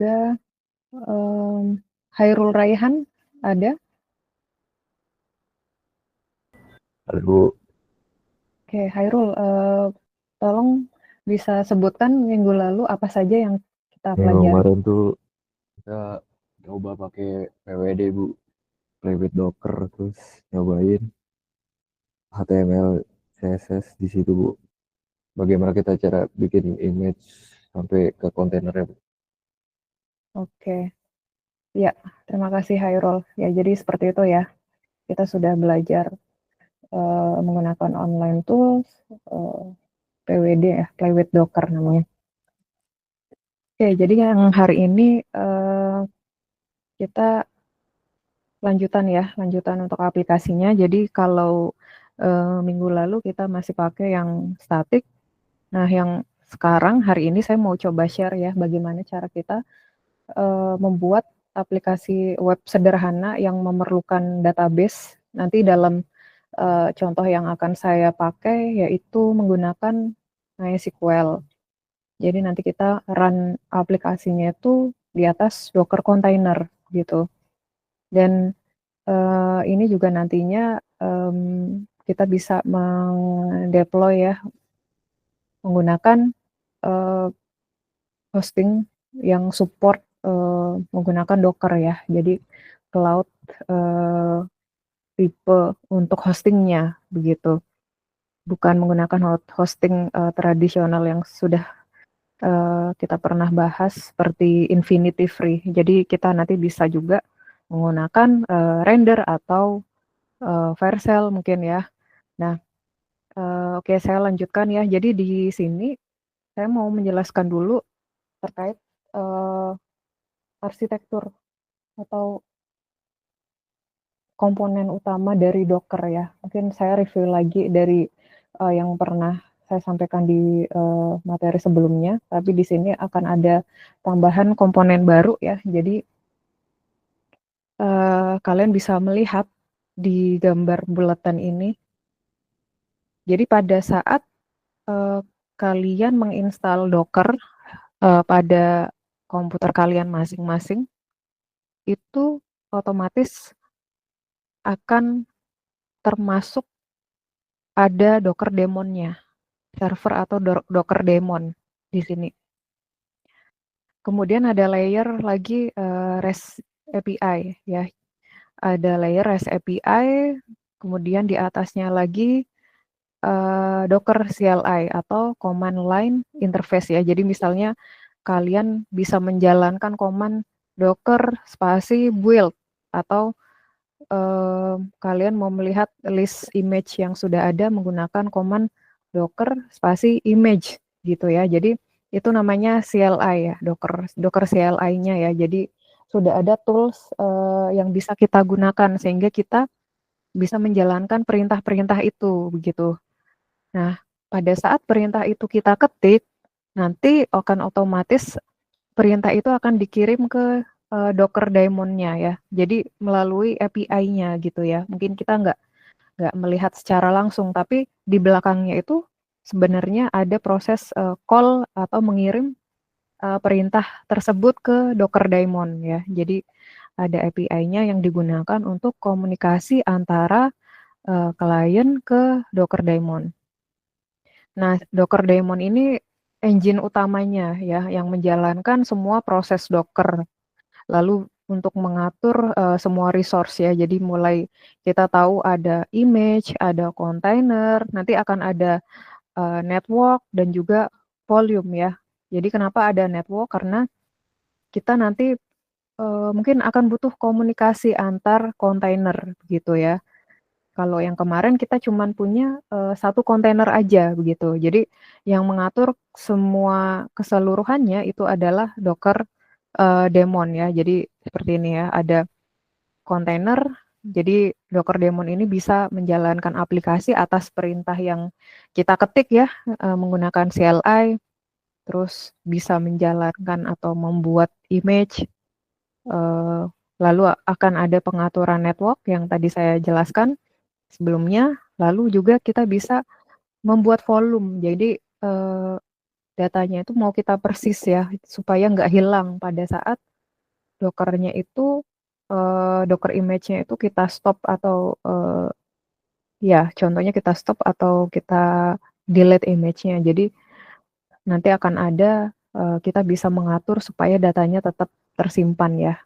juga, mmm, Hairul Raihan ada? Halo Bu, Oke, Hairul, tolong bisa sebutkan minggu lalu apa saja yang kita minggu pelajari? kemarin tuh kita coba pakai PWD Bu, Private Docker, terus nyobain HTML, CSS di situ Bu. Bagaimana kita cara bikin image sampai ke kontainernya Bu. Oke, ya, terima kasih Hairul. Ya, jadi seperti itu ya, kita sudah belajar, menggunakan online tools, PWD ya, Play with Docker namanya. Oke, jadi yang hari ini, kita lanjutan untuk aplikasinya. Jadi kalau, minggu lalu kita masih pakai yang statik. Nah, yang sekarang hari ini saya mau coba share ya, bagaimana cara kita, membuat aplikasi web sederhana yang memerlukan database. Nanti dalam, contoh yang akan saya pakai yaitu menggunakan MySQL. Jadi nanti kita run aplikasinya itu di atas Docker container gitu. Dan, ini juga nantinya, kita bisa mendeploy ya, menggunakan, eee, hosting yang support, menggunakan Docker ya. Jadi cloud, eee, tipe untuk hosting-nya begitu, bukan menggunakan hosting, tradisional yang sudah, kita pernah bahas seperti Infinity Free. Jadi kita nanti bisa juga menggunakan, Render atau, Vercel mungkin ya. Nah, oke saya lanjutkan ya. Jadi di sini saya mau menjelaskan dulu terkait, eee, arsitektur atau komponen utama dari Docker ya. Mungkin saya review lagi dari, yang pernah saya sampaikan di, materi sebelumnya, tapi di sini akan ada tambahan komponen baru ya. Jadi, kalian bisa melihat di gambar bulatan ini. Jadi pada saat, eee, kalian menginstal Docker, pada komputer kalian masing-masing, itu otomatis akan termasuk ada Docker daemon-nya, server atau Docker daemon di sini. Kemudian ada layer lagi, REST API ya, ada layer REST API, kemudian di atasnya lagi, Docker CLI atau command line interface ya. Jadi misalnya kalian bisa menjalankan command docker spasi build atau, kalian mau melihat list image yang sudah ada menggunakan command docker spasi image gitu ya. Jadi itu namanya CLI ya, Docker CLI-nya ya. Jadi sudah ada tools, yang bisa kita gunakan sehingga kita bisa menjalankan perintah-perintah itu, begitu. Nah, pada saat perintah itu kita ketik, nanti akan otomatis perintah itu akan dikirim ke, Docker daemon-nya ya. Jadi melalui API-nya gitu ya. Mungkin kita nggak melihat secara langsung, tapi di belakangnya itu sebenarnya ada proses, call atau mengirim, perintah tersebut ke Docker daemon ya. Jadi ada API-nya yang digunakan untuk komunikasi antara, klien ke Docker daemon. Nah, Docker daemon ini engine utamanya ya, yang menjalankan semua proses Docker. Lalu untuk mengatur, semua resource ya, jadi mulai kita tahu ada image, ada container, nanti akan ada, network dan juga volume ya. Jadi kenapa ada network, karena kita nanti, mungkin akan butuh komunikasi antar kontainer gitu ya. Kalau yang kemarin kita cuman punya, 1 kontainer aja begitu. Jadi yang mengatur semua keseluruhannya itu adalah Docker, daemon ya. Jadi seperti ini ya, ada kontainer, jadi Docker daemon ini bisa menjalankan aplikasi atas perintah yang kita ketik ya, menggunakan CLI, terus bisa menjalankan atau membuat image, eee, lalu akan ada pengaturan network yang tadi saya jelaskan sebelumnya, lalu juga kita bisa membuat volume. Jadi, datanya itu mau kita persis ya, supaya nggak hilang pada saat Dockernya itu, Docker image-nya itu kita stop atau, ya contohnya kita stop atau kita delete image-nya. Jadi nanti akan ada, kita bisa mengatur supaya datanya tetap tersimpan ya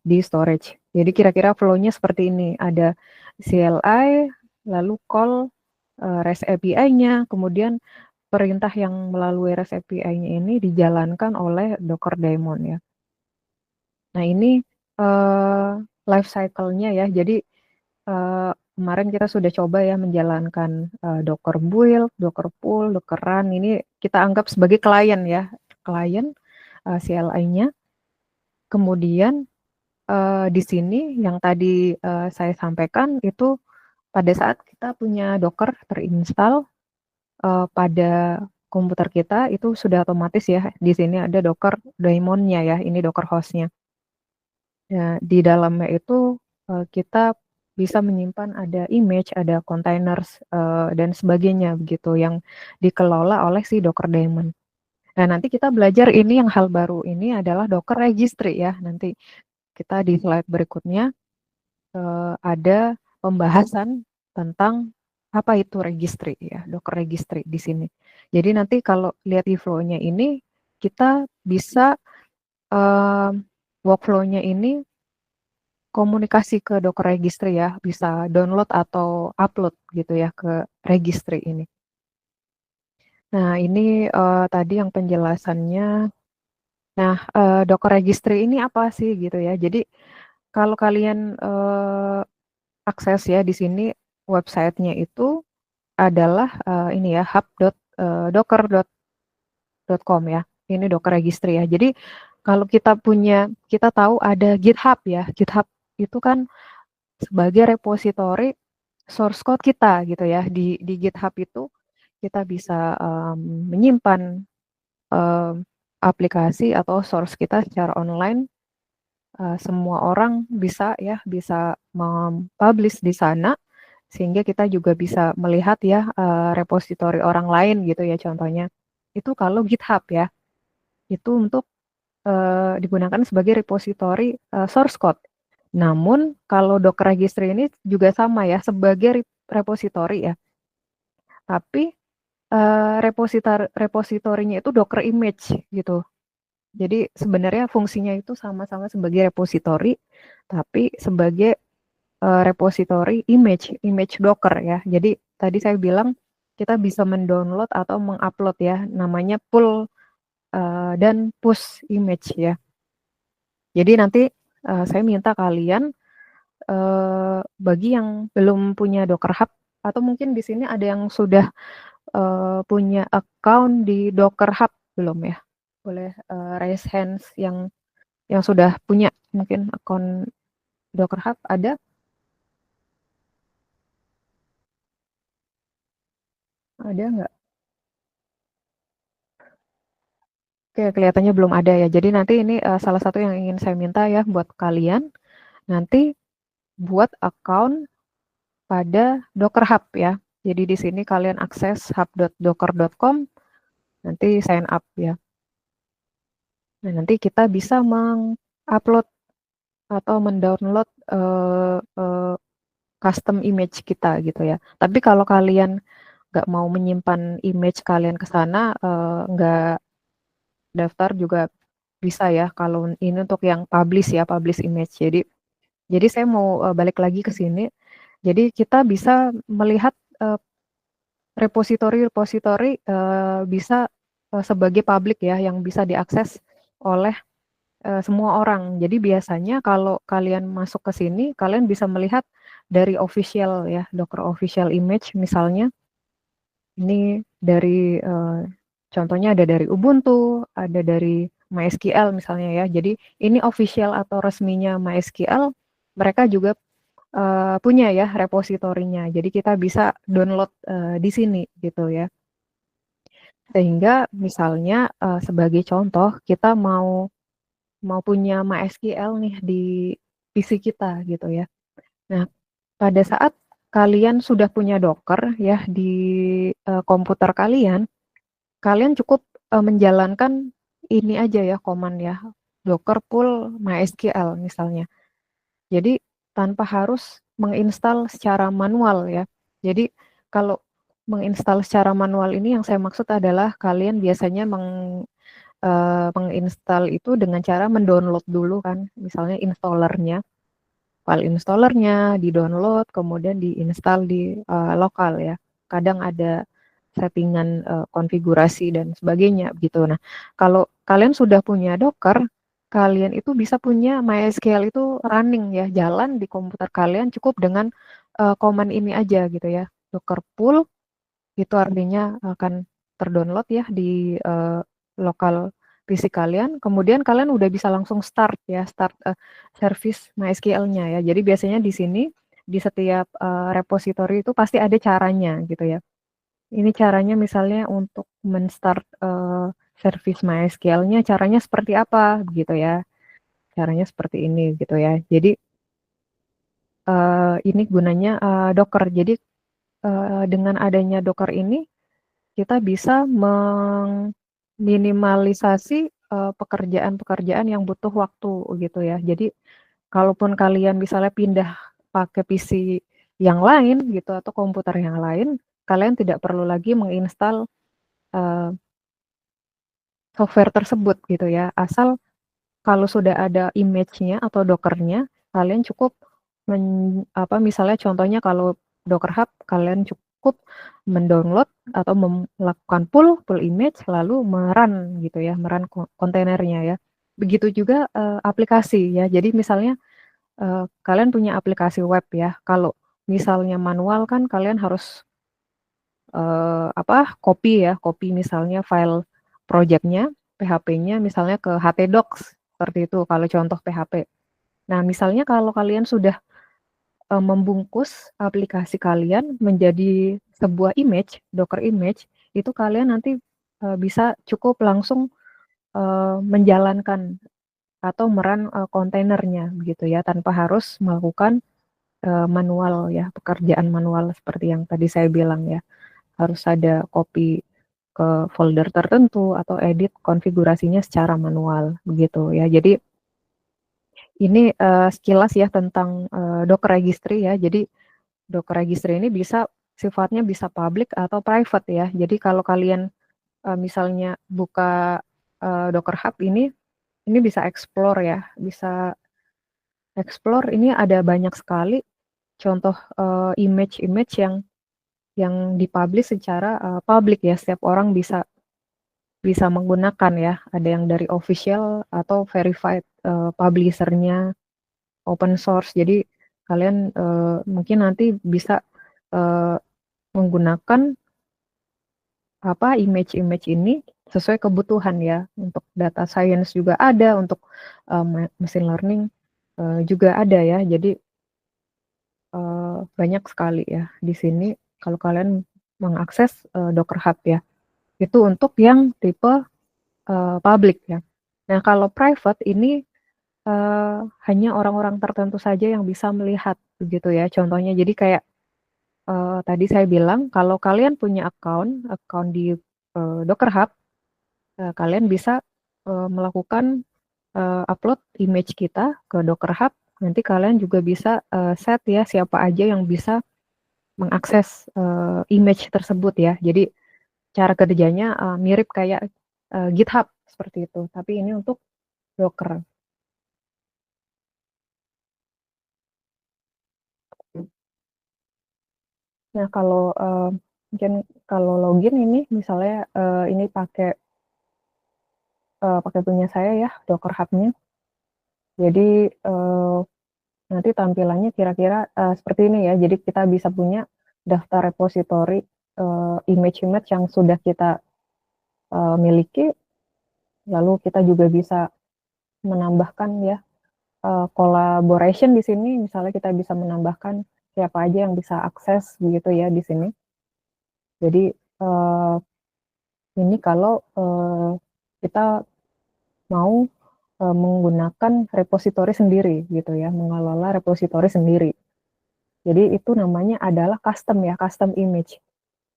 di storage. Jadi kira-kira flow-nya seperti ini, ada CLI, lalu call, REST API-nya, kemudian perintah yang melalui REST API-nya ini dijalankan oleh Docker Daemon ya. Nah ini, life cycle-nya ya, jadi, kemarin kita sudah coba ya menjalankan, Docker build, Docker pull, Docker run, ini kita anggap sebagai klien ya, klien, CLI-nya. Kemudian, di sini yang tadi, saya sampaikan itu pada saat kita punya Docker terinstall, pada komputer kita itu sudah otomatis ya, di sini ada Docker daemon-nya ya, ini Docker host-nya. Ya, di dalamnya itu, kita bisa menyimpan ada image, ada containers, dan sebagainya begitu yang dikelola oleh si Docker daemon. Nah, nanti kita belajar ini yang hal baru ini adalah Docker registry ya, nanti kita di slide berikutnya, ada pembahasan tentang apa itu registry ya, Docker registry di sini. Jadi nanti kalau lihat di flow-nya ini, kita bisa, workflow-nya ini komunikasi ke Docker registry ya, bisa download atau upload gitu ya ke registry ini. Nah ini, tadi yang penjelasannya. Nah, Docker registry ini apa sih gitu ya. Jadi kalau kalian, akses ya di sini website-nya itu adalah, ini ya hub.docker.com ya. Ini Docker registry ya. Jadi kalau kita tahu ada GitHub ya. GitHub itu kan sebagai repository source code kita gitu ya. Di GitHub itu kita bisa, menyimpan, mmm, aplikasi atau source kita secara online, semua orang bisa ya, bisa mem-publish di sana, sehingga kita juga bisa melihat ya, repositori orang lain gitu ya contohnya. Itu kalau GitHub ya, itu untuk, digunakan sebagai repositori, source code. Namun kalau Docker Registry ini juga sama ya, sebagai repositori ya, tapi, repositorinya itu Docker image gitu. Jadi sebenarnya fungsinya itu sama-sama sebagai repositori, tapi sebagai, repositori image Docker ya. Jadi tadi saya bilang kita bisa mendownload atau mengupload ya, namanya pull, dan push image ya. Jadi nanti, saya minta kalian, bagi yang belum punya Docker Hub atau mungkin di sini ada yang sudah, punya account di Docker Hub belum ya? Boleh, raise hands yang sudah punya mungkin akun Docker Hub ada? Ada nggak? Oke, kelihatannya belum ada ya. Jadi nanti ini, salah satu yang ingin saya minta ya buat kalian, nanti buat account pada Docker Hub ya. Jadi di sini kalian akses hub.docker.com, nanti sign up ya. Nah, nanti kita bisa mengupload atau mendownload, custom image kita gitu ya. Tapi kalau kalian nggak mau menyimpan image kalian ke sana, nggak daftar juga bisa ya, kalau ini untuk yang publish ya, publish image. Jadi saya mau, balik lagi ke sini, jadi kita bisa melihat, repositori-repositori, bisa, sebagai publik ya, yang bisa diakses oleh, semua orang. Jadi biasanya kalau kalian masuk ke sini, kalian bisa melihat dari official ya, Docker official image misalnya, ini dari, contohnya ada dari Ubuntu, ada dari MySQL misalnya ya. Jadi ini official atau resminya MySQL, mereka juga, punya ya repositorinya. Jadi kita bisa download, di sini gitu ya. Sehingga misalnya, sebagai contoh kita mau mau punya MySQL nih di PC kita gitu ya. Nah, pada saat kalian sudah punya Docker ya di, komputer kalian, kalian cukup, menjalankan ini aja ya, command ya, Docker pull MySQL misalnya. Jadi tanpa harus menginstal secara manual ya. Jadi kalau menginstal secara manual ini yang saya maksud adalah kalian biasanya menginstal itu dengan cara mendownload dulu kan, misalnya file installernya di-download, kemudian diinstal di lokal ya. Kadang ada settingan konfigurasi dan sebagainya gitu. Nah, kalau kalian sudah punya Docker, kalian itu bisa punya MySQL itu running ya, jalan di komputer kalian cukup dengan command ini aja gitu ya. Docker pull itu artinya akan terdownload ya di lokal PC kalian. Kemudian kalian udah bisa langsung start ya, start service MySQL-nya ya. Jadi biasanya di sini di setiap repository itu pasti ada caranya gitu ya. Ini caranya misalnya untuk men-start service MySQL-nya caranya seperti apa begitu ya. Caranya seperti ini gitu ya. Jadi ini gunanya Docker. Jadi dengan adanya Docker ini kita bisa meminimalisasi pekerjaan-pekerjaan yang butuh waktu gitu ya. Jadi kalaupun kalian misalnya pindah pakai PC yang lain gitu atau komputer yang lain, kalian tidak perlu lagi menginstal uh, software tersebut gitu ya. Asal kalau sudah ada image-nya atau Docker-nya, kalian cukup misalnya contohnya kalau Docker Hub, kalian cukup mendownload atau melakukan pull image lalu merun gitu ya, merun kontainernya ya. Begitu juga aplikasi ya. Jadi misalnya kalian punya aplikasi web ya. Kalau misalnya manual kan kalian harus copy misalnya file projectnya, PHP-nya misalnya ke htdocs seperti itu kalau contoh PHP. Nah, misalnya kalau kalian sudah membungkus aplikasi kalian menjadi sebuah image, Docker image, itu kalian nanti bisa cukup langsung menjalankan atau merun kontainernya begitu ya, tanpa harus melakukan manual ya, pekerjaan manual seperti yang tadi saya bilang ya. Harus ada copy ke folder tertentu atau edit konfigurasinya secara manual begitu ya. Jadi ini sekilas ya tentang Docker Registry ya. Jadi Docker Registry ini sifatnya bisa public atau private ya. Jadi kalau kalian misalnya buka Docker Hub ini bisa explore ya, bisa explore. Ini ada banyak sekali contoh image-image yang dipublish secara publik ya. Setiap orang bisa menggunakan ya. Ada yang dari official atau verified publisher-nya, open source. Jadi kalian mungkin nanti bisa menggunakan image-image ini sesuai kebutuhan ya. Untuk data science juga ada, untuk machine learning juga ada ya. Jadi banyak sekali ya di sini kalau kalian mengakses Docker Hub ya. Itu untuk yang tipe public ya. Nah, kalau private ini hanya orang-orang tertentu saja yang bisa melihat begitu ya. Contohnya jadi kayak tadi saya bilang kalau kalian punya account di Docker Hub, kalian bisa melakukan upload image kita ke Docker Hub. Nanti kalian juga bisa set ya siapa aja yang bisa mengakses image tersebut ya. Jadi cara kerjanya mirip kayak GitHub seperti itu, tapi ini untuk Docker. Nah, kalau mungkin kalau login ini misalnya ini pakai punya saya ya, Docker Hub-nya. Jadi nanti tampilannya kira-kira seperti ini ya. Jadi kita bisa punya daftar repository image-image yang sudah kita miliki. Lalu kita juga bisa menambahkan ya collaboration di sini. Misalnya kita bisa menambahkan siapa aja yang bisa akses begitu ya di sini. Jadi ini kalau kita mau menggunakan repositori sendiri gitu ya, mengelola repositori sendiri. Jadi itu namanya adalah custom ya, custom image.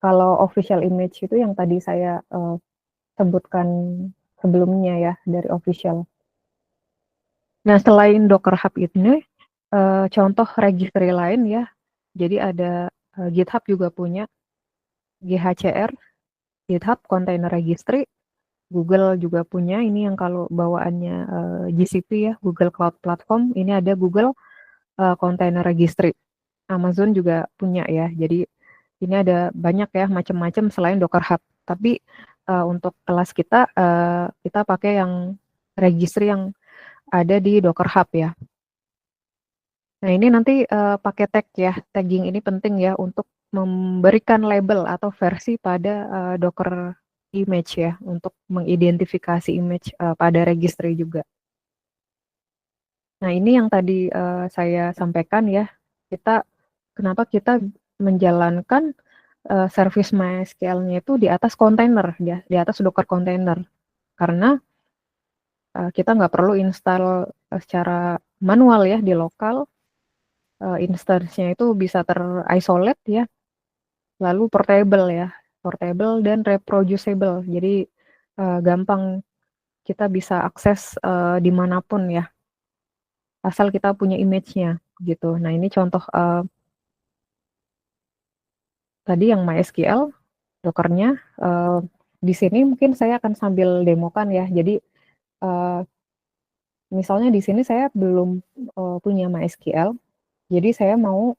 Kalau official image itu yang tadi saya sebutkan sebelumnya ya dari official. Nah, selain Docker Hub ini, contoh registry lain ya. Jadi ada GitHub juga punya GHCR, GitHub Container Registry. Google juga punya ini yang kalau bawaannya GCP ya, Google Cloud Platform. Ini ada Google Container Registry. Amazon juga punya ya. Jadi ini ada banyak ya macam-macam selain Docker Hub. Tapi untuk kelas kita kita pakai yang registry yang ada di Docker Hub ya. Nah, ini nanti pakai tag ya. Tagging ini penting ya untuk memberikan label atau versi pada Docker image ya, untuk mengidentifikasi image pada registry juga. Nah, ini yang tadi saya sampaikan ya. Kenapa kita menjalankan service MySQL-nya itu di atas kontainer ya, di atas Docker container. Karena kita nggak perlu install secara manual ya di lokal. Instance-nya itu bisa terisolate ya, lalu portable dan reproducible. Jadi gampang kita bisa akses dimanapun ya, asal kita punya image-nya gitu. Nah, ini contoh tadi yang MySQL, Docker-nya. Di sini mungkin saya akan sambil demokan ya. Jadi misalnya di sini saya belum punya MySQL, jadi saya mau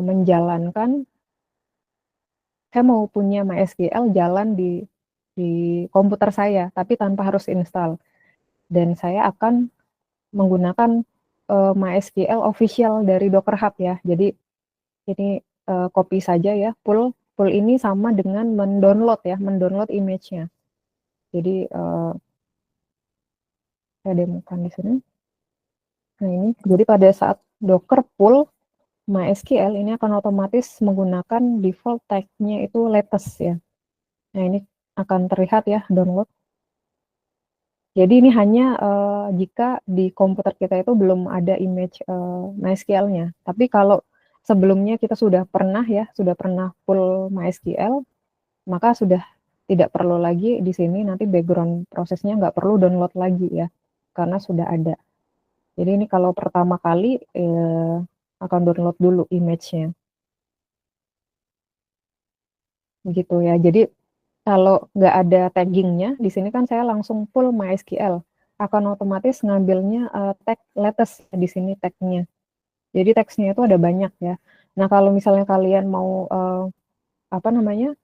menjalankan, saya mau punya MySQL jalan di komputer saya, tapi tanpa harus install. Dan saya akan menggunakan MySQL official dari Docker Hub ya. Jadi ini copy saja ya, pull ini sama dengan mendownload image-nya. Jadi saya demokan di sini. Nah, ini jadi pada saat Docker pull MySQL ini akan otomatis menggunakan default tag-nya itu latest ya. Nah, ini akan terlihat ya download. Jadi ini hanya jika di komputer kita itu belum ada image MySQL-nya. Tapi kalau sebelumnya kita sudah pernah pull MySQL, maka sudah tidak perlu lagi di sini nanti background prosesnya nggak perlu download lagi ya, karena sudah ada. Jadi ini kalau pertama kali akan download dulu image-nya. Gitu ya. Jadi kalau nggak ada taggingnya, di sini kan saya langsung pull MySQL. Akan otomatis ngambilnya tag latest di sini tagnya. Jadi teksnya itu ada banyak ya. Nah, kalau misalnya kalian mau apa namanya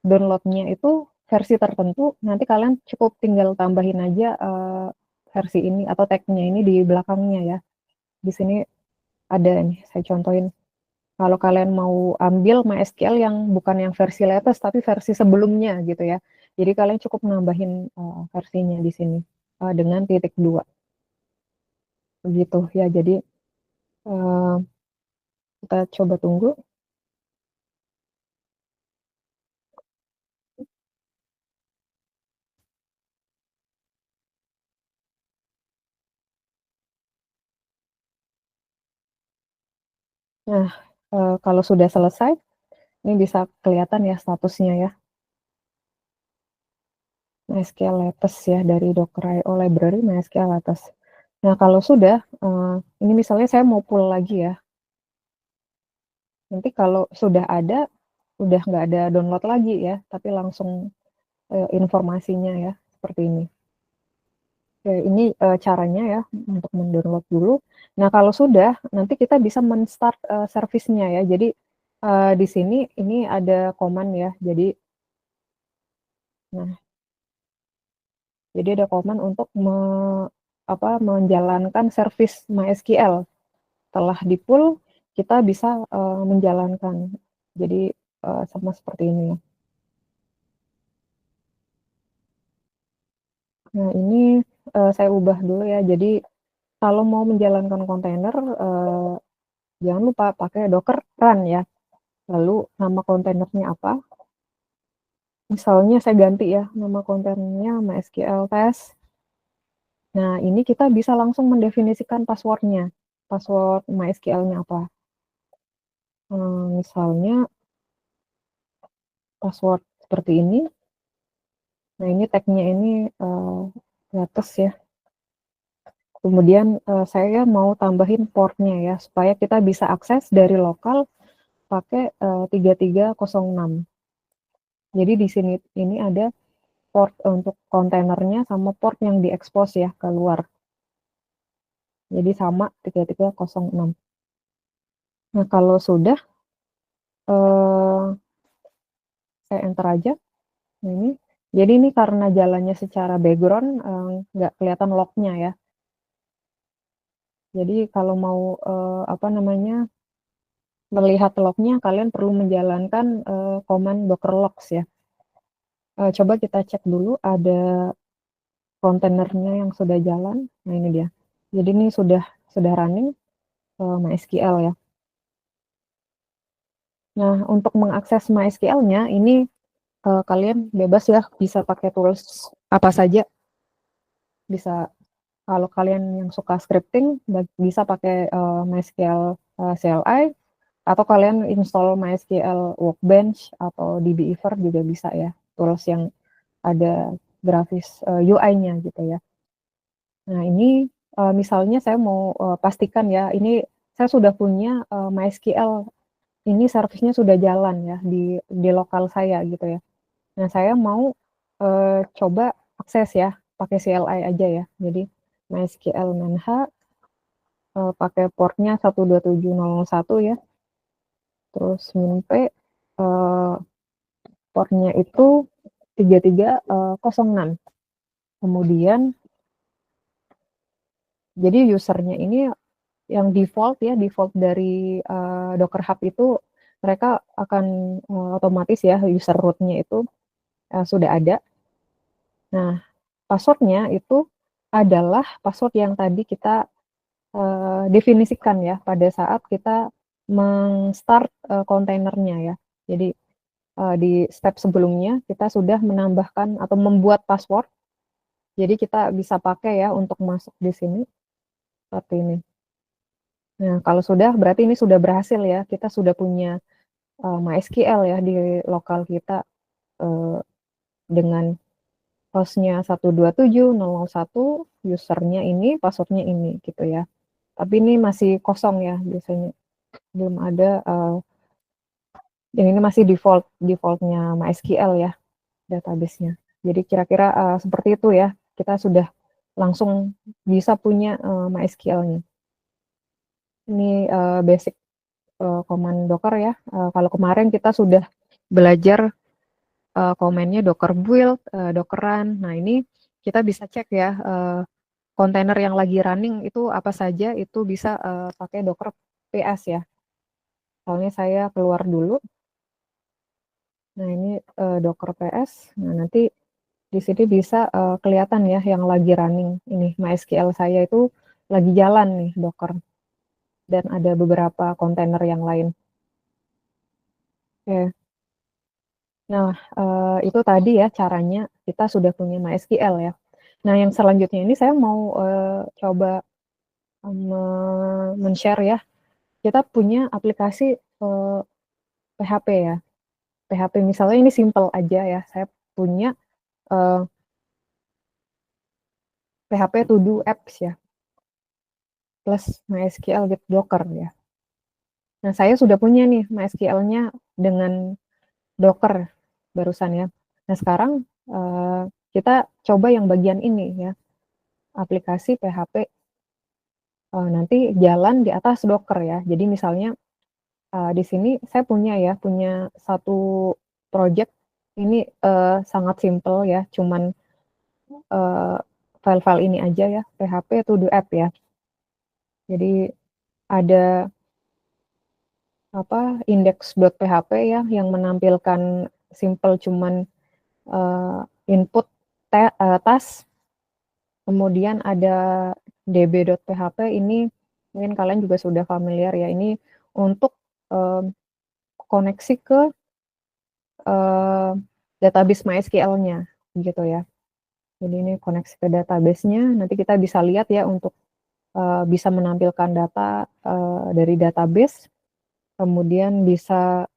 downloadnya itu versi tertentu, nanti kalian cukup tinggal tambahin aja versi ini atau tagnya ini di belakangnya ya. Di sini ada nih, saya contohin. Kalau kalian mau ambil MySQL yang bukan yang versi latest, tapi versi sebelumnya gitu ya. Jadi kalian cukup nambahin versinya di sini dengan titik 2. Begitu ya, jadi uh, kita coba tunggu. Nah, kalau sudah selesai, ini bisa kelihatan ya statusnya ya. MySQL latest ya dari Docker.io library MySQL latest. Nah, kalau sudah, ini misalnya saya mau pull lagi ya. Nanti kalau sudah ada, udah nggak ada download lagi ya, tapi langsung informasinya ya, seperti ini. Oke, ini caranya ya, untuk mendownload dulu. Nah, kalau sudah, nanti kita bisa men-start service-nya ya. Jadi, di sini ini ada command ya. Nah, jadi ada command untuk menjalankan service MySQL. Setelah di-pull, kita bisa menjalankan. Jadi, sama seperti ini ya. Nah, ini saya ubah dulu ya. Jadi, kalau mau menjalankan kontainer, jangan lupa pakai Docker run ya. Lalu nama kontainernya apa? Misalnya saya ganti ya, nama kontainernya MySQL test. Nah, ini kita bisa langsung mendefinisikan passwordnya. Password MySQL-nya apa? Misalnya password seperti ini. Nah ini tagnya ini di atas ya. Kemudian saya mau tambahin portnya ya, supaya kita bisa akses dari lokal pakai 3306. Jadi di sini ini ada port untuk kontainernya sama port yang diekspos ya keluar. Jadi sama 3306. Nah kalau sudah, saya enter aja. Nah, ini. Jadi ini karena jalannya secara background nggak kelihatan lognya ya. Jadi kalau mau apa namanya melihat lognya, kalian perlu menjalankan command docker logs ya. Coba kita cek dulu ada kontainernya yang sudah jalan. Nah ini dia. Jadi ini sudah running MySQL ya. Nah untuk mengakses MySQL-nya ini kalian bebas ya, bisa pakai tools apa saja. Bisa kalau kalian yang suka scripting bisa pakai MySQL CLI, atau kalian install MySQL Workbench atau DBeaver juga bisa ya, tools yang ada grafis UI-nya gitu ya. Nah ini misalnya saya mau pastikan ya, ini saya sudah punya MySQL, ini service-nya sudah jalan ya di lokal saya gitu ya. Nah saya mau coba akses ya, pakai CLI aja ya. Jadi MySQL manh pakai portnya 127.0.1 ya. Terus minp portnya itu 3306. Kemudian jadi usernya ini yang default ya, default dari Docker Hub itu mereka akan otomatis ya, user root-nya itu sudah ada. Nah, passwordnya itu adalah password yang tadi kita definisikan ya pada saat kita meng-start kontainernya ya. Jadi di step sebelumnya kita sudah menambahkan atau membuat password. Jadi kita bisa pakai ya untuk masuk di sini seperti ini. Nah, kalau sudah berarti ini sudah berhasil ya. Kita sudah punya MySQL ya di lokal kita dengan hostnya 127.0.1, usernya ini, passwordnya ini gitu ya. Tapi ini masih kosong ya biasanya, belum ada yang ini masih defaultnya MySQL ya database-nya. Jadi kira-kira seperti itu ya, kita sudah langsung bisa punya MySQL-nya. Ini basic command Docker ya. Kalau kemarin kita sudah belajar komennya Docker build, Docker run. Nah ini kita bisa cek ya kontainer yang lagi running itu apa saja, itu bisa pakai Docker PS ya. Soalnya saya keluar dulu. Nah ini Docker PS. Nah nanti di sini bisa kelihatan ya yang lagi running. Ini MySQL saya itu lagi jalan nih Docker. Dan ada beberapa kontainer yang lain. Oke. Nah itu tadi ya caranya kita sudah punya MySQL ya. Nah yang selanjutnya ini saya mau coba men-share ya. Kita punya aplikasi PHP ya. PHP misalnya ini simple aja ya. Saya punya PHP to do apps ya. Plus MySQL with Docker ya. Nah, saya sudah punya nih MySQL-nya dengan Docker barusan ya. Nah, sekarang kita coba yang bagian ini ya. Aplikasi PHP nanti jalan di atas Docker ya. Jadi misalnya di sini saya punya satu project ini sangat simple ya, cuman file-file ini aja ya, PHP to do app ya. Jadi ada index.php ya yang menampilkan simple cuman input task. Kemudian ada db.php, ini mungkin kalian juga sudah familiar ya, ini untuk koneksi ke database MySQL-nya gitu ya. Jadi ini koneksi ke database-nya, nanti kita bisa lihat ya untuk bisa menampilkan data dari database, kemudian bisa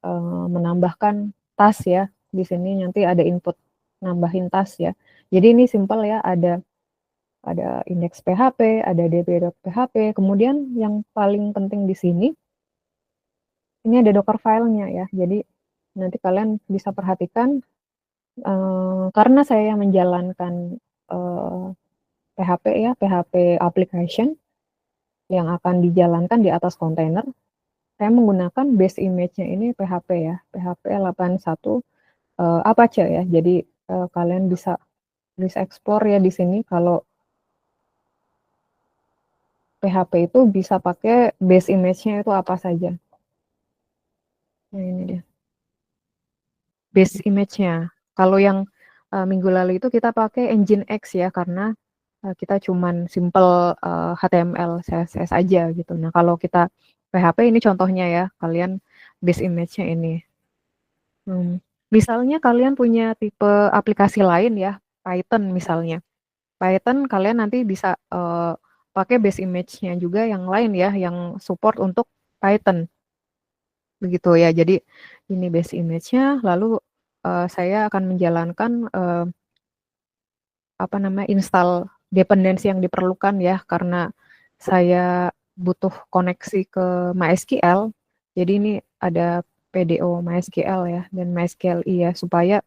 menambahkan task ya. Di sini nanti ada input nambahin task ya. Jadi ini simple ya, ada indeks PHP, ada db.php, kemudian yang paling penting di sini, ini ada Docker file-nya ya. Jadi nanti kalian bisa perhatikan, karena saya menjalankan PHP ya, PHP application yang akan dijalankan di atas kontainer, saya menggunakan base image-nya ini PHP ya, PHP 81 Apache ya. Jadi kalian bisa explore ya di sini kalau PHP itu bisa pakai base image-nya itu apa saja. Nah, ini dia. Base image-nya. Kalau yang minggu lalu itu kita pakai Nginx ya, karena kita cuman simple HTML, CSS aja gitu. Nah, kalau kita PHP ini contohnya ya, kalian base image-nya ini. Misalnya kalian punya tipe aplikasi lain ya, Python misalnya. Python kalian nanti bisa pakai base image-nya juga yang lain ya, yang support untuk Python. Begitu ya. Jadi ini base image-nya, lalu saya akan menjalankan install dependensi yang diperlukan ya, karena saya butuh koneksi ke MySQL. Jadi ini ada PDO MySQL ya, dan MySQLi ya, supaya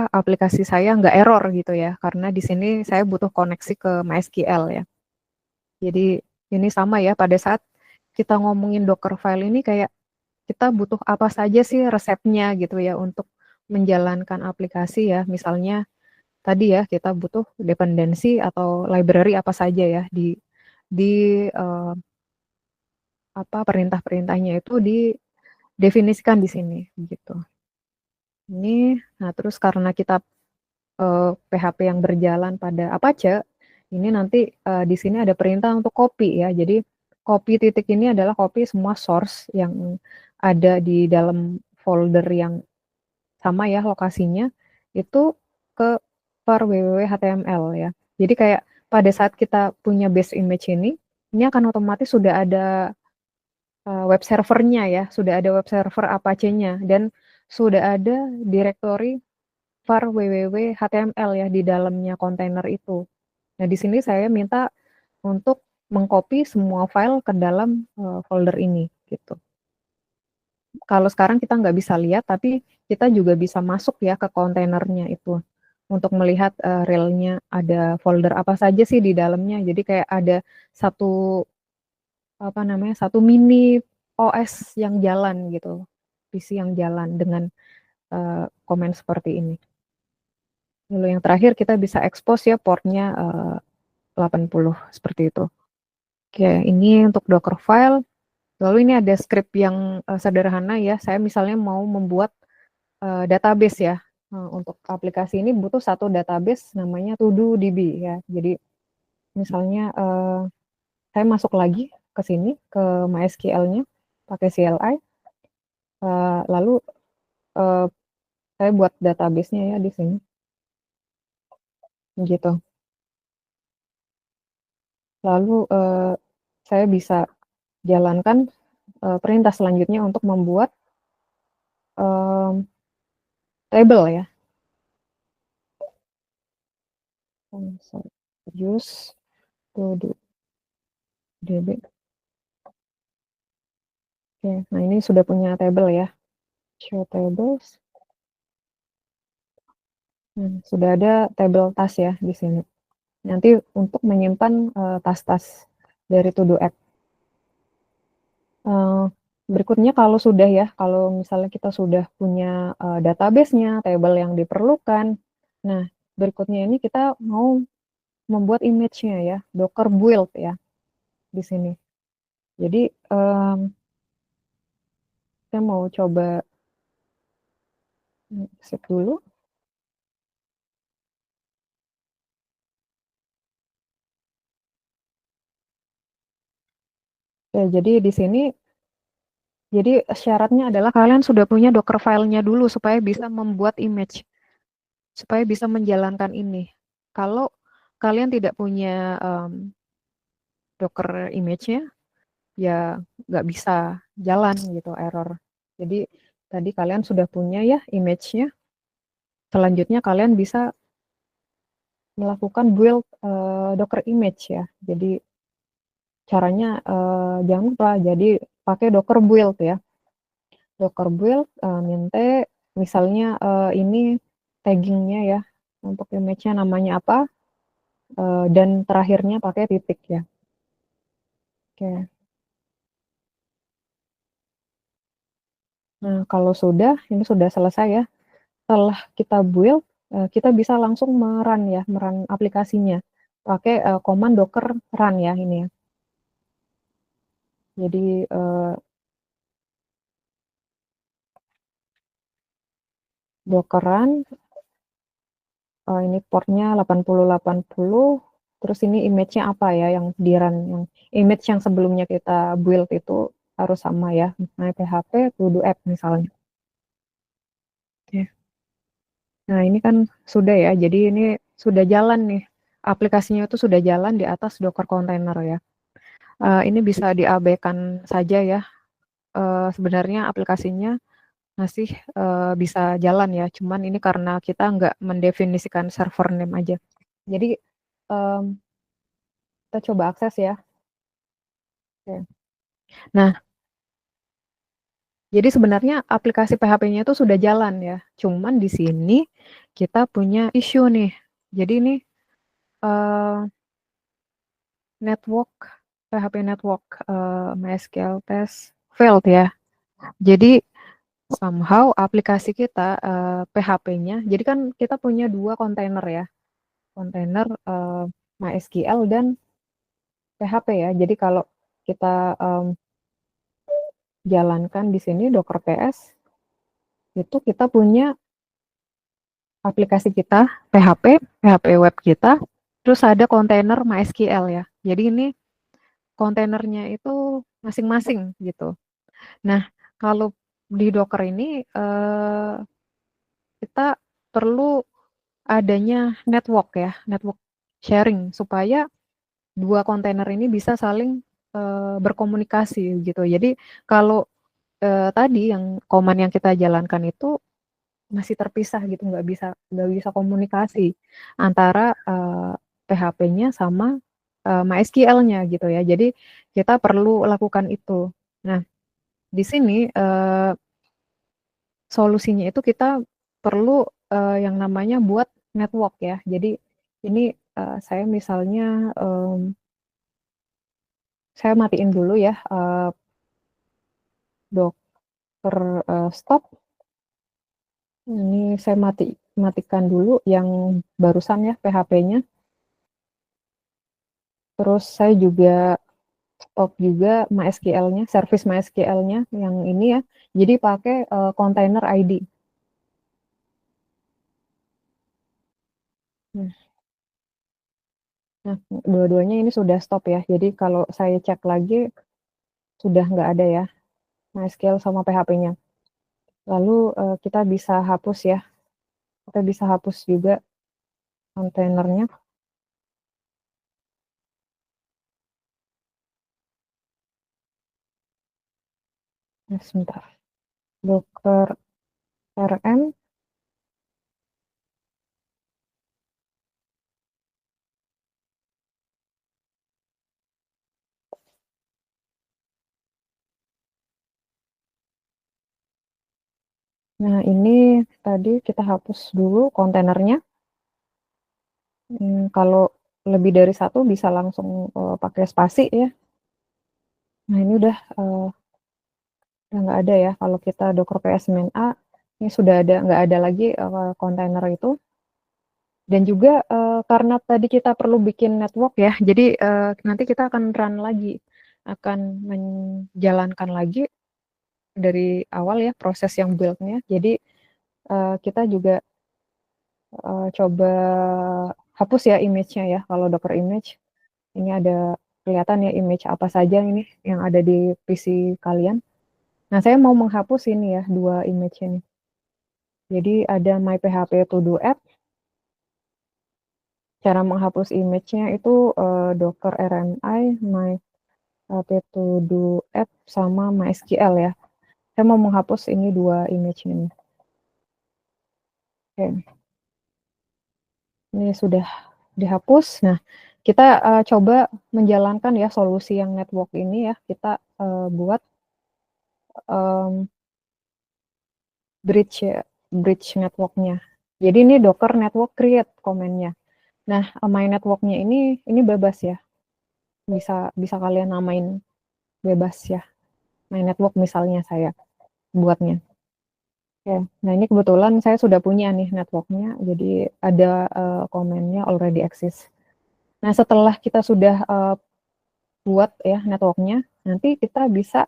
aplikasi saya nggak error gitu ya, karena di sini saya butuh koneksi ke MySQL ya. Jadi ini sama ya, pada saat kita ngomongin Docker file ini kayak kita butuh apa saja sih resepnya gitu ya untuk menjalankan aplikasi ya. Misalnya tadi ya kita butuh dependensi atau library apa saja ya di perintah-perintahnya itu didefinisikan di sini gitu. Ini nah terus karena kita PHP yang berjalan pada Apache, ini nanti di sini ada perintah untuk copy ya. Jadi copy titik ini adalah copy semua source yang ada di dalam folder yang sama ya lokasinya itu ke var/www.html ya. Jadi kayak pada saat kita punya base image ini akan otomatis sudah ada web servernya ya, sudah ada web server Apache-nya dan sudah ada direktori var/www.html ya di dalamnya kontainer itu. Nah, di sini saya minta untuk mengcopy semua file ke dalam folder ini gitu. Kalau sekarang kita nggak bisa lihat, tapi kita juga bisa masuk ya ke kontainernya itu untuk melihat realnya ada folder apa saja sih di dalamnya. Jadi kayak ada satu satu mini OS yang jalan gitu, PC yang jalan dengan komen seperti ini. Lalu yang terakhir kita bisa expose ya portnya 80 seperti itu. Oke, ini untuk Docker file. Lalu ini ada script yang sederhana ya. Saya misalnya mau membuat database ya. Untuk aplikasi ini butuh satu database namanya TodoDB ya. Jadi misalnya saya masuk lagi ke sini ke MySQL-nya pakai CLI. Lalu saya buat database-nya ya di sini. Gitu. Lalu saya bisa jalankan perintah selanjutnya untuk membuat table ya. Use to do db. Oke, nah ini sudah punya table ya. Show tables. Sudah ada table task ya di sini. Nanti untuk menyimpan task-task dari to do app. Berikutnya kalau sudah ya, kalau misalnya kita sudah punya database-nya, table yang diperlukan. Nah, berikutnya ini kita mau membuat image-nya ya, Docker build ya di sini. Jadi saya mau coba save dulu. Ya, jadi di sini jadi syaratnya adalah kalian sudah punya Docker file-nya dulu supaya bisa membuat image, supaya bisa menjalankan ini. Kalau kalian tidak punya Docker image-nya, ya nggak bisa jalan gitu, error. Jadi tadi kalian sudah punya ya image-nya. selanjutnya kalian bisa melakukan build Docker image ya. Jadi caranya jangan lupa, jadi pakai Docker build ya. Docker build minta misalnya ini taggingnya ya, untuk image-nya namanya apa, dan terakhirnya pakai titik ya. Oke. Nah, kalau ini sudah selesai ya. Setelah kita build, kita bisa langsung merun aplikasinya. Pakai command docker run ya ini ya. Jadi docker run, ini portnya 8080, terus ini image-nya apa ya yang di run, yang image yang sebelumnya kita build itu harus sama ya, myphp to-do app misalnya. Oke. Nah ini kan sudah ya, jadi ini sudah jalan nih, aplikasinya itu sudah jalan di atas Docker container ya. Ini bisa diabaikan saja ya, sebenarnya aplikasinya masih bisa jalan ya, cuman ini karena kita nggak mendefinisikan server name aja. Jadi kita coba akses ya. Oke. Nah, jadi sebenarnya aplikasi PHP-nya itu sudah jalan ya, cuman di sini kita punya isu nih. Jadi ini network, PHP network, MySQL test failed ya. Jadi somehow aplikasi kita PHP-nya, jadi kan kita punya 2 kontainer ya, kontainer MySQL dan PHP ya. Jadi kalau kita jalankan di sini Docker PS, itu kita punya aplikasi kita PHP, PHP web kita, terus ada kontainer MySQL ya. Jadi ini kontainernya itu masing-masing gitu. Nah, kalau di Docker ini kita perlu adanya network ya, network sharing supaya 2 kontainer ini bisa saling berkomunikasi gitu. Jadi kalau tadi yang command yang kita jalankan itu masih terpisah gitu, nggak bisa komunikasi antara PHP-nya sama MySQL-nya gitu ya. Jadi kita perlu lakukan itu. Nah, di sini solusinya itu kita perlu yang namanya buat network ya. Jadi ini saya misalnya saya matiin dulu ya Docker stop. Ini saya matikan dulu yang barusan ya PHP-nya. Terus saya juga stop juga MySQL-nya, service MySQL-nya yang ini ya. Jadi pakai container ID. Nah, dua-duanya ini sudah stop ya. Jadi kalau saya cek lagi sudah nggak ada ya MySQL sama PHP-nya. Lalu kita bisa hapus ya. Kita bisa hapus juga kontainernya. Nah, sebentar. Docker RM. Nah, ini tadi kita hapus dulu kontainernya. Kalau lebih dari satu bisa langsung pakai spasi ya. Nah, ini udah nggak ada ya. Kalau kita Docker PS main A, ini sudah nggak ada lagi kontainer itu. Dan juga karena tadi kita perlu bikin network ya, jadi nanti kita akan run lagi, akan menjalankan lagi dari awal ya proses yang build-nya. Jadi kita juga coba hapus ya image-nya ya. Kalau Docker image, ini ada kelihatan ya image apa saja ini yang ada di PC kalian. Nah, saya mau menghapus ini ya, 2 image ini. Jadi ada myphp to-do app. Cara menghapus image-nya itu docker rmi, myphp to-do app, sama MySQL ya. Saya mau menghapus ini 2 image ini. Oke. Ini sudah dihapus. Nah, kita coba menjalankan ya solusi yang network ini ya. Kita buat bridge networknya. Jadi ini Docker network create komennya. Nah, my networknya ini bebas ya. Bisa kalian namain bebas ya. My network misalnya saya buatnya. Oke. Nah, ini kebetulan saya sudah punya nih networknya. Jadi ada komennya already exist. Nah, setelah kita sudah buat ya networknya, nanti kita bisa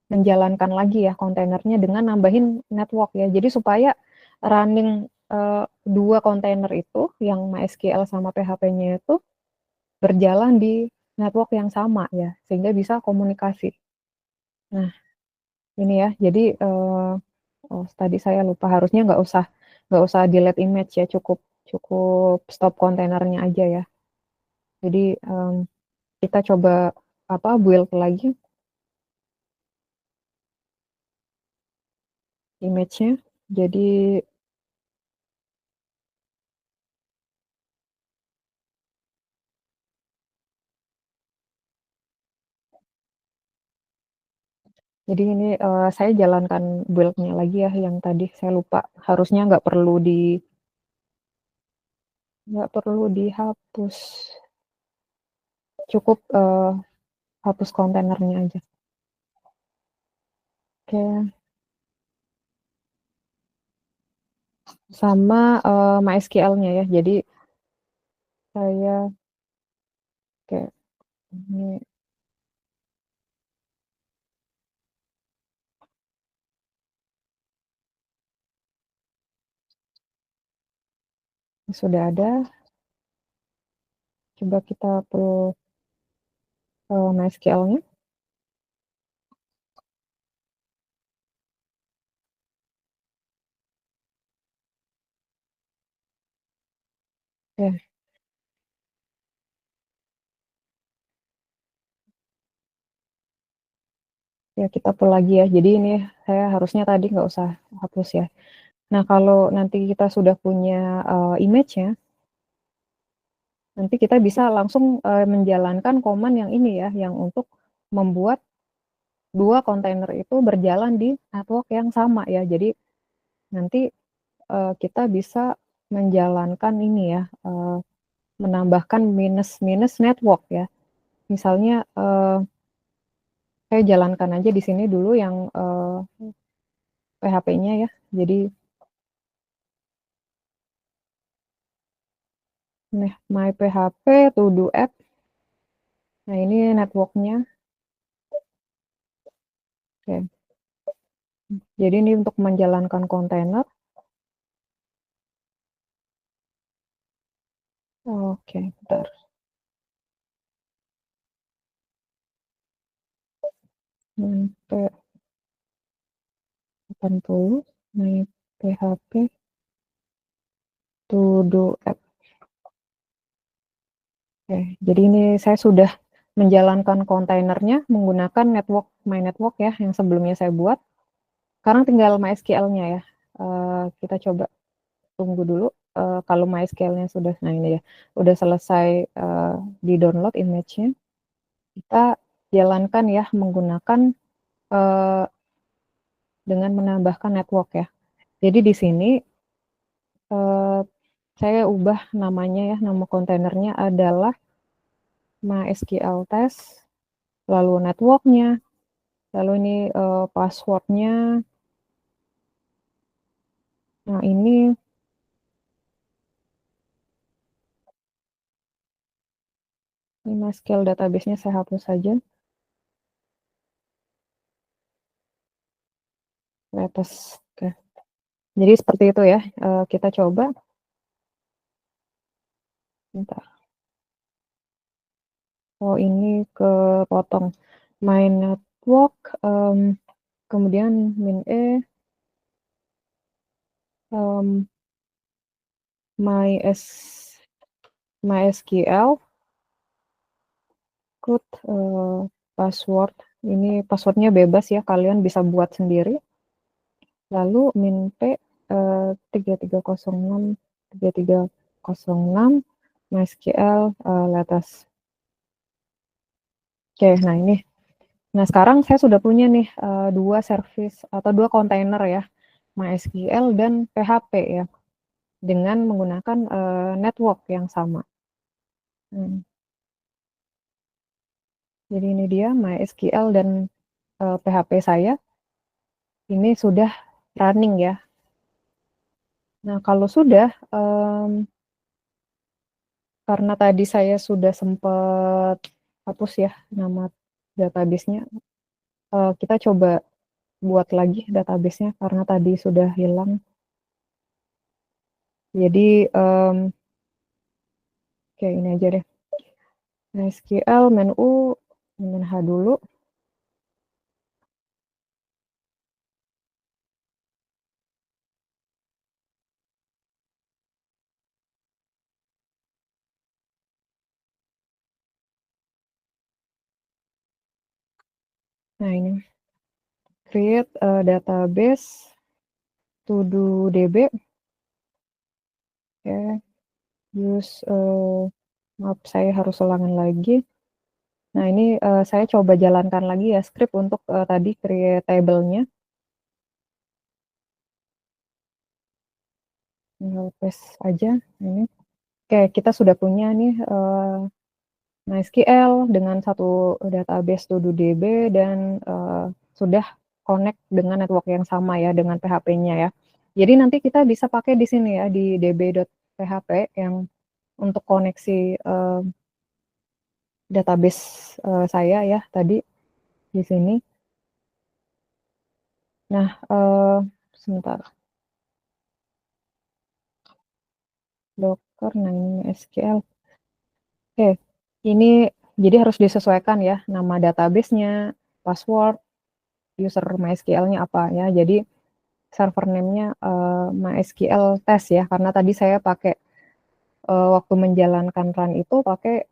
menjalankan lagi ya kontainernya dengan nambahin network ya. Jadi supaya running dua kontainer itu, yang MySQL sama PHP-nya itu berjalan di network yang sama ya, sehingga bisa komunikasi. Nah, ini ya. Jadi tadi saya lupa, harusnya nggak usah delete image ya, cukup stop kontainernya aja ya. Jadi kita coba build lagi image-nya. Jadi ini saya jalankan build-nya lagi ya, yang tadi saya lupa, harusnya nggak perlu dihapus, cukup hapus kontainernya aja. Oke, sama MySQL-nya ya. Jadi saya oke, ini sudah ada. Coba kita perlu MySQL-nya. Ya, ya kita perlu lagi ya. Jadi ini saya harusnya tadi nggak usah hapus ya. Nah, kalau nanti kita sudah punya image-nya, nanti kita bisa langsung menjalankan command yang ini ya, yang untuk membuat dua kontainer itu berjalan di network yang sama ya. Jadi nanti kita bisa menjalankan ini ya, menambahkan minus network ya. Misalnya saya jalankan aja di sini dulu yang PHP-nya ya. Jadi my PHP to do app. Nah, ini networknya. Oke. Jadi ini untuk menjalankan kontainer. Oke, bentar. P80 my PHP to do app. Oke, jadi ini saya sudah menjalankan kontainernya menggunakan my network ya, yang sebelumnya saya buat. Sekarang tinggal MySQL-nya ya. Kita coba tunggu dulu. Kalau MySQL-nya sudah, nah ini ya, udah selesai di download image-nya. Kita jalankan ya menggunakan dengan menambahkan network ya. Jadi di sini saya ubah namanya ya, nama kontainernya adalah MySQL test, lalu networknya, lalu ini passwordnya. Nah, ini MySQL database-nya saya hapus saja. Latest. Oke. Jadi seperti itu ya. Kita coba. Bentar. Oh, ini kepotong. My network, kemudian min E, MySQL, code, password. Ini passwordnya bebas ya, kalian bisa buat sendiri. Lalu min P 3306. 3306 MySQL latest. Oke, nah ini. Nah, sekarang saya sudah punya nih 2 service atau 2 kontainer ya, MySQL dan PHP ya, dengan menggunakan network yang sama. Jadi ini dia MySQL dan PHP saya. Ini sudah running ya. Nah, kalau sudah, karena tadi saya sudah sempat hapus ya nama database-nya, kita coba buat lagi database-nya karena tadi sudah hilang. Jadi, oke ini aja deh. MySQL -H dulu. Nah ini, create database to do DB. Oke, use, maaf saya harus ulangan lagi. Nah ini saya coba jalankan lagi ya script untuk tadi create table-nya. Tinggal paste aja ini. Oke, kita sudah punya nih MySQL dengan satu database DB dan sudah connect dengan network yang sama ya dengan PHP-nya ya. Jadi nanti kita bisa pakai di sini ya di db.php yang untuk koneksi database saya ya tadi di sini. Nah, sebentar. Docker, nah ini SQL. Oke, ini jadi harus disesuaikan ya nama database-nya, password, user MySQL-nya apa ya. Jadi server name-nya MySQL test ya, karena tadi saya pakai waktu menjalankan run itu pakai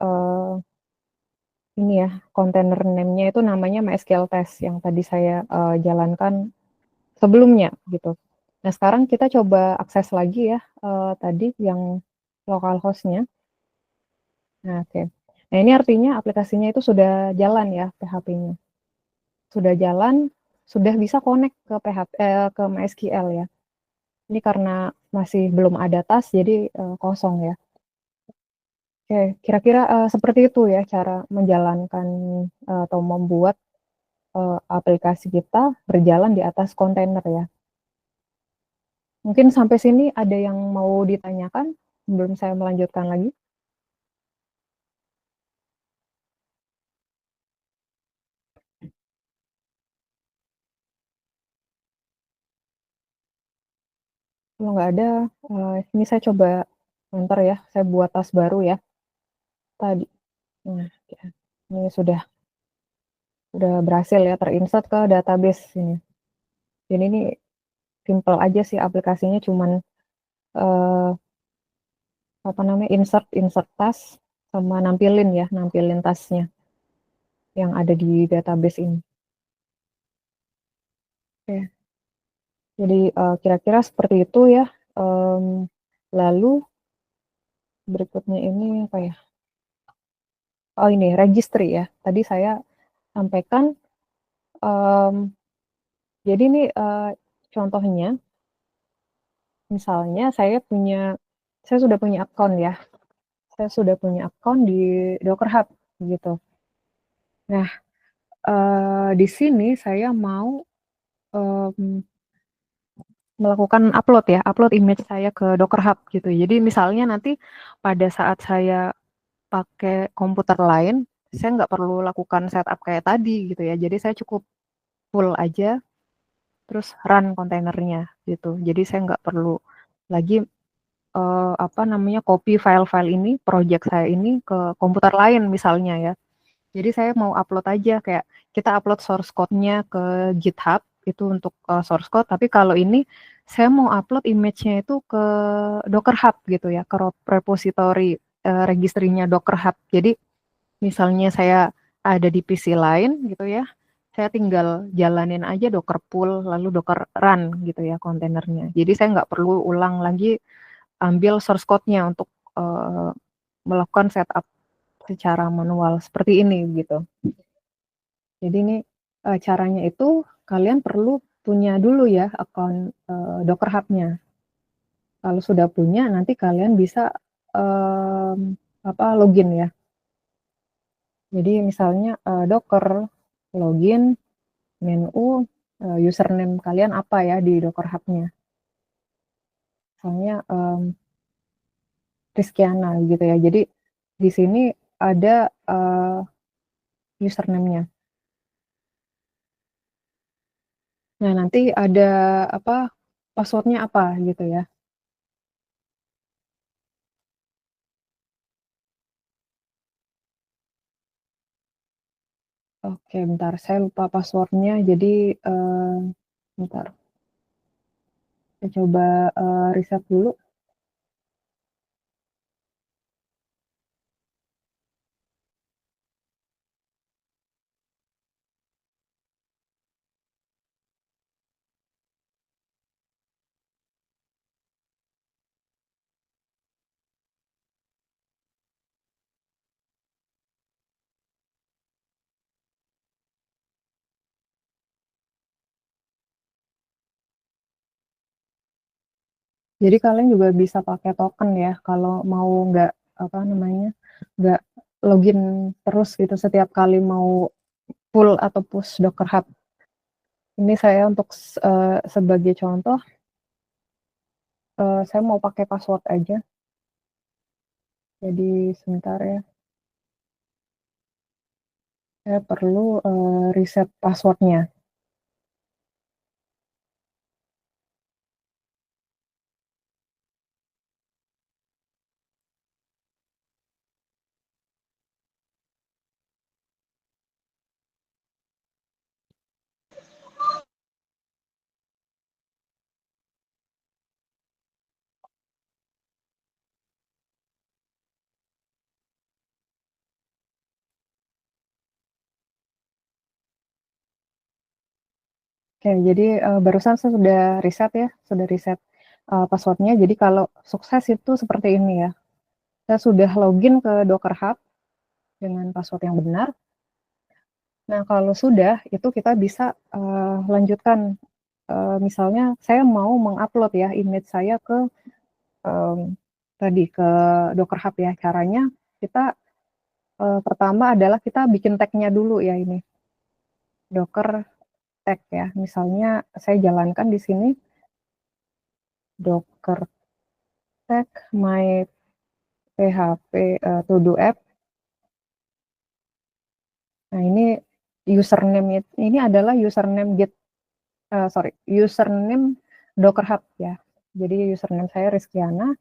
ini ya, container name-nya itu namanya MySQL test yang tadi saya jalankan sebelumnya gitu. Nah, sekarang kita coba akses lagi ya tadi yang localhost-nya. Nah, oke. Nah, ini artinya aplikasinya itu sudah jalan ya PHP-nya. Sudah jalan, sudah bisa connect ke ke MySQL ya. Ini karena masih belum ada task jadi kosong ya. Oke, kira-kira seperti itu ya cara menjalankan atau membuat aplikasi kita berjalan di atas kontainer ya. Mungkin sampai sini ada yang mau ditanyakan sebelum saya melanjutkan lagi? Kalau nggak ada, ini saya coba enter ya, saya buat task baru ya tadi. Nah, ya, ini sudah berhasil ya terinsert ke database ini. Jadi ini simple aja sih aplikasinya, cuman apa namanya insert task sama nampilin tasknya yang ada di database ini. Oke. Jadi kira-kira seperti itu ya. Lalu berikutnya ini apa ya? Oh ini registry ya. Tadi saya sampaikan. Jadi ini contohnya, misalnya saya sudah punya account ya. Saya sudah punya account di Docker Hub gitu. Nah, di sini saya mau melakukan upload image saya ke Docker Hub gitu. Jadi misalnya nanti pada saat saya pakai komputer lain, saya nggak perlu lakukan setup kayak tadi gitu ya. Jadi saya cukup full aja, terus run kontainernya gitu. Jadi saya nggak perlu lagi apa namanya copy file-file ini, project saya ini ke komputer lain misalnya ya. Jadi saya mau upload aja kayak kita upload source code-nya ke GitHub itu untuk source code, tapi kalau ini saya mau upload image-nya itu ke Docker Hub gitu ya, ke repository registrinya Docker Hub. Jadi misalnya saya ada di PC lain gitu ya, saya tinggal jalanin aja Docker pull lalu Docker run gitu ya kontainernya. Jadi saya nggak perlu ulang lagi ambil source code-nya untuk melakukan setup secara manual seperti ini gitu. Jadi ini caranya itu kalian perlu punya dulu ya akun Docker Hub-nya. Kalau sudah punya nanti kalian bisa login ya. Jadi misalnya Docker login menu username kalian apa ya di Docker Hub-nya. Misalnya Rizkyana gitu ya. Jadi di sini ada username-nya. Nah, nanti ada password-nya apa gitu ya. Oke, bentar, saya lupa password-nya. Jadi bentar. Saya coba riset dulu. Jadi kalian juga bisa pakai token ya kalau mau nggak nggak login terus gitu setiap kali mau pull atau push Docker Hub. Ini saya untuk sebagai contoh, saya mau pakai password aja. Jadi sebentar ya. Saya perlu reset password-nya. Oke, jadi barusan saya sudah reset password-nya. Jadi kalau sukses itu seperti ini ya. Saya sudah login ke Docker Hub dengan password yang benar. Nah, kalau sudah, itu kita bisa lanjutkan. Misalnya saya mau mengupload ya image saya ke ke Docker Hub ya. Caranya kita pertama adalah kita bikin tag-nya dulu ya ini. Docker tag ya. Misalnya saya jalankan di sini Docker tag my PHP to do app. Nah, ini username ini adalah username username Docker Hub ya. Jadi username saya Rizkyana.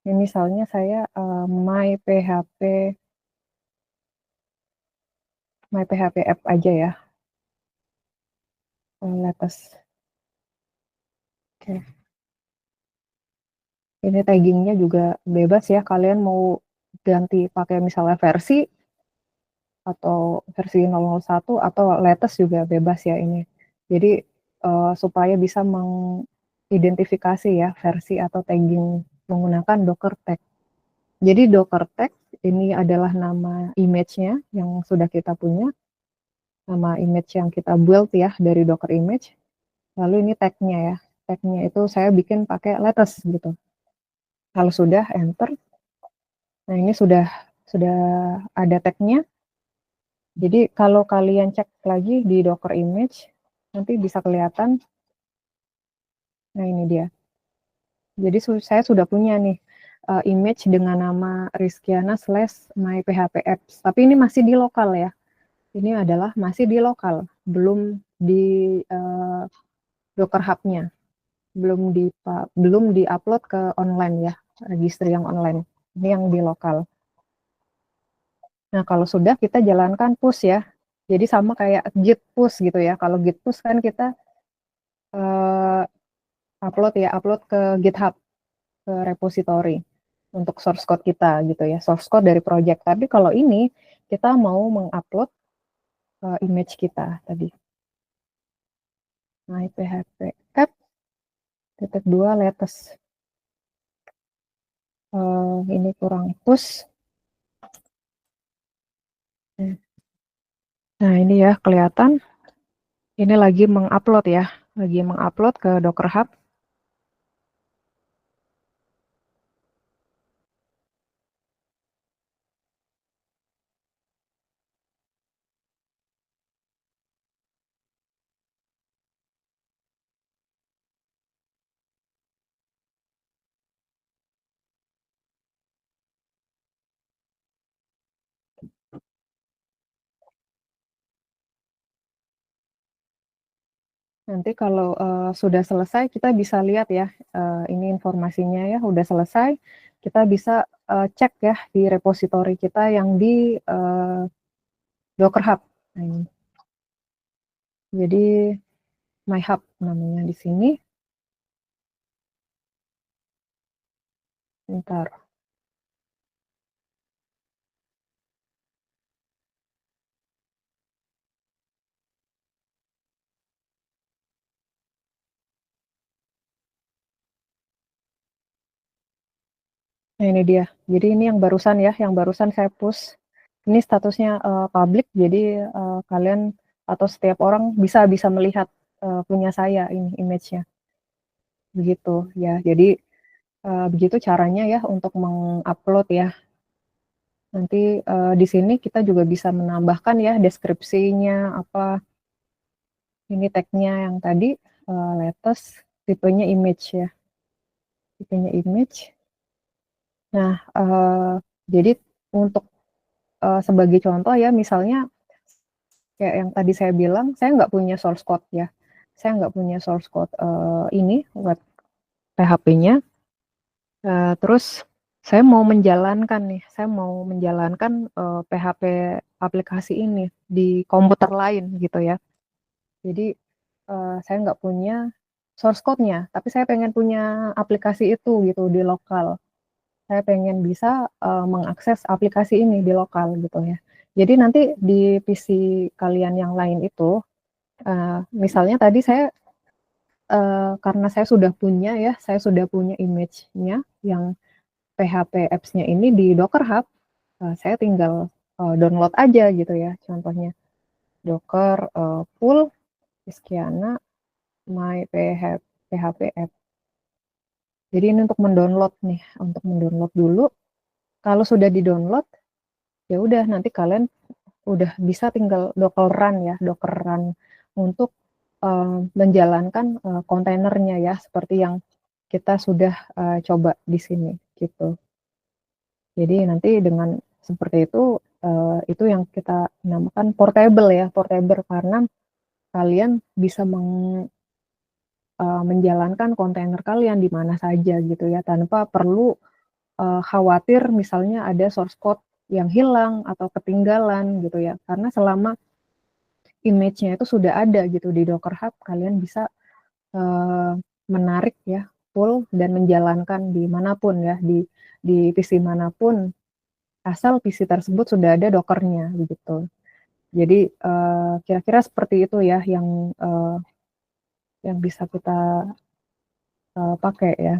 Ini misalnya saya my PHP app aja ya. Latest. Oke. Ini taggingnya juga bebas ya. Kalian mau ganti pakai misalnya versi atau versi 001 atau latest juga bebas ya ini. Jadi supaya bisa mengidentifikasi ya versi atau tagging menggunakan Docker tag. Jadi Docker tag ini adalah nama image-nya yang sudah kita punya, nama image yang kita build ya dari Docker image. Lalu ini tag-nya ya, tag-nya itu saya bikin pakai latest gitu. Kalau sudah enter, nah ini sudah ada tag-nya. Jadi kalau kalian cek lagi di Docker image, nanti bisa kelihatan. Nah ini dia. Jadi saya sudah punya nih image dengan nama Rizkyana/myphpapps. Tapi ini masih di lokal ya. Ini adalah masih di lokal, belum di Docker Hub-nya, belum di-upload ke online ya, registry yang online. Ini yang di lokal. Nah, kalau sudah kita jalankan push ya. Jadi sama kayak git push gitu ya. Kalau git push kan kita upload ke GitHub, ke repository untuk source code kita gitu ya, source code dari project. Tapi kalau ini kita mau mengupload image kita tadi. My PHP app titik 2 latest. Ini kurang push. Nah, ini ya kelihatan. Ini lagi mengupload ya, lagi mengupload ke Docker Hub. Nanti kalau sudah selesai kita bisa lihat ya, ini informasinya ya udah selesai. Kita bisa cek ya di repositori kita yang di Docker Hub. Nah, ini. Jadi My Hub namanya di sini. Bentar. Nah, ini dia. Jadi ini yang barusan ya, yang barusan saya push. Ini statusnya public, jadi kalian atau setiap orang bisa bisa melihat punya saya ini image-nya. Begitu ya. Jadi begitu caranya ya untuk mengupload ya. Nanti di sini kita juga bisa menambahkan ya deskripsinya apa ini tag-nya yang tadi latest tipenya image ya. Tipenya image. Nah, jadi untuk sebagai contoh ya, misalnya kayak yang tadi saya bilang, saya nggak punya source code ya. Saya nggak punya source code ini buat PHP-nya. Terus saya mau menjalankan nih, saya mau menjalankan PHP aplikasi ini di komputer lain gitu ya. Jadi saya nggak punya source code-nya, tapi saya pengen punya aplikasi itu gitu di lokal. Saya pengen bisa mengakses aplikasi ini di lokal gitu ya. Jadi nanti di PC kalian yang lain itu, misalnya tadi saya karena saya sudah punya ya, saya sudah punya image-nya yang PHP apps-nya ini di Docker Hub, saya tinggal download aja gitu ya, contohnya Docker pull Iskiana my PHP app. Jadi ini untuk mendownload nih, untuk mendownload dulu. Kalau sudah di-download, ya udah nanti kalian udah bisa tinggal Docker run ya, Docker run untuk menjalankan kontainernya ya, seperti yang kita sudah coba di sini gitu. Jadi nanti dengan seperti itu yang kita namakan portable ya, portable karena kalian bisa menjalankan kontainer kalian di mana saja gitu ya, tanpa perlu khawatir misalnya ada source code yang hilang atau ketinggalan gitu ya. Karena selama image-nya itu sudah ada gitu di Docker Hub, kalian bisa menarik ya, pull dan menjalankan di manapun ya, di PC manapun, asal PC tersebut sudah ada Docker-nya begitu. Jadi kira-kira seperti itu ya yang bisa kita pakai ya.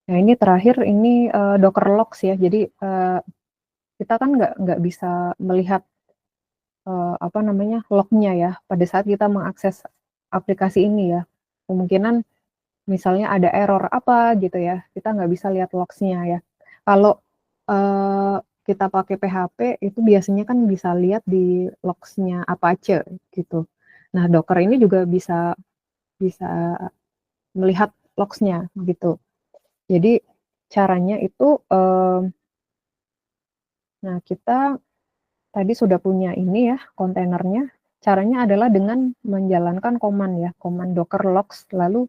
Nah ini terakhir ini Docker Logs ya. Jadi kita kan nggak bisa melihat apa namanya lognya ya pada saat kita mengakses aplikasi ini ya. Kemungkinan misalnya ada error apa gitu ya, kita nggak bisa lihat logs-nya ya. Kalau kita pakai PHP itu biasanya kan bisa lihat di logs-nya Apache gitu. Nah Docker ini juga bisa bisa melihat logs-nya gitu. Jadi caranya itu, nah kita tadi sudah punya ini ya kontainernya. Caranya adalah dengan menjalankan command ya, command docker logs lalu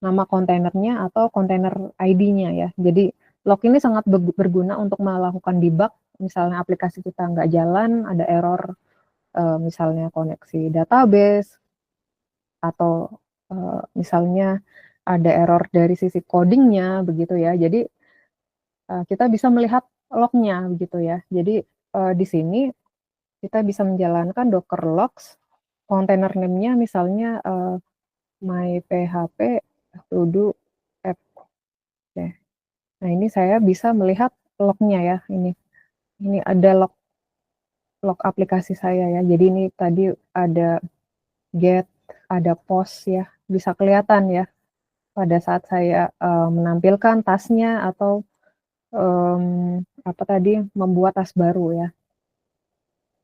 nama kontainernya atau kontainer ID-nya ya. Jadi log ini sangat berguna untuk melakukan debug, misalnya aplikasi kita nggak jalan, ada error misalnya koneksi database atau misalnya ada error dari sisi codingnya begitu ya. Jadi kita bisa melihat lognya begitu ya. Jadi di sini kita bisa menjalankan docker logs, container name-nya misalnya my php to do app. Okay. Nah, ini saya bisa melihat lognya ya, ini ada log aplikasi saya ya. Jadi ini tadi ada get, ada post ya, bisa kelihatan ya pada saat saya menampilkan tasnya atau apa tadi membuat tas baru ya.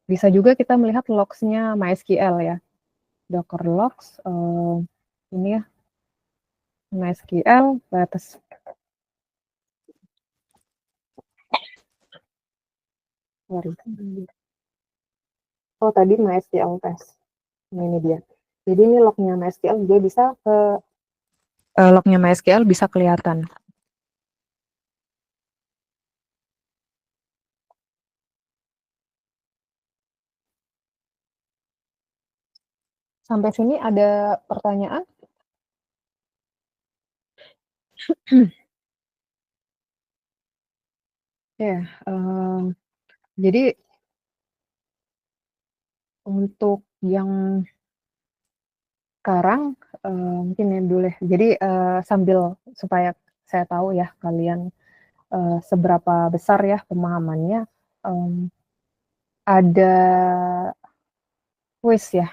Bisa juga kita melihat logs-nya MySQL ya, Docker logs ini ya MySQL batas. Sorry. Oh tadi MySQL test. Nah, ini dia. Jadi ini lognya MySQL dia bisa ke lognya MySQL bisa kelihatan. Sampai sini ada pertanyaan? Ya, jadi untuk yang sekarang mungkin ya dulu ya. Jadi sambil supaya saya tahu ya kalian seberapa besar ya pemahamannya, ada quiz ya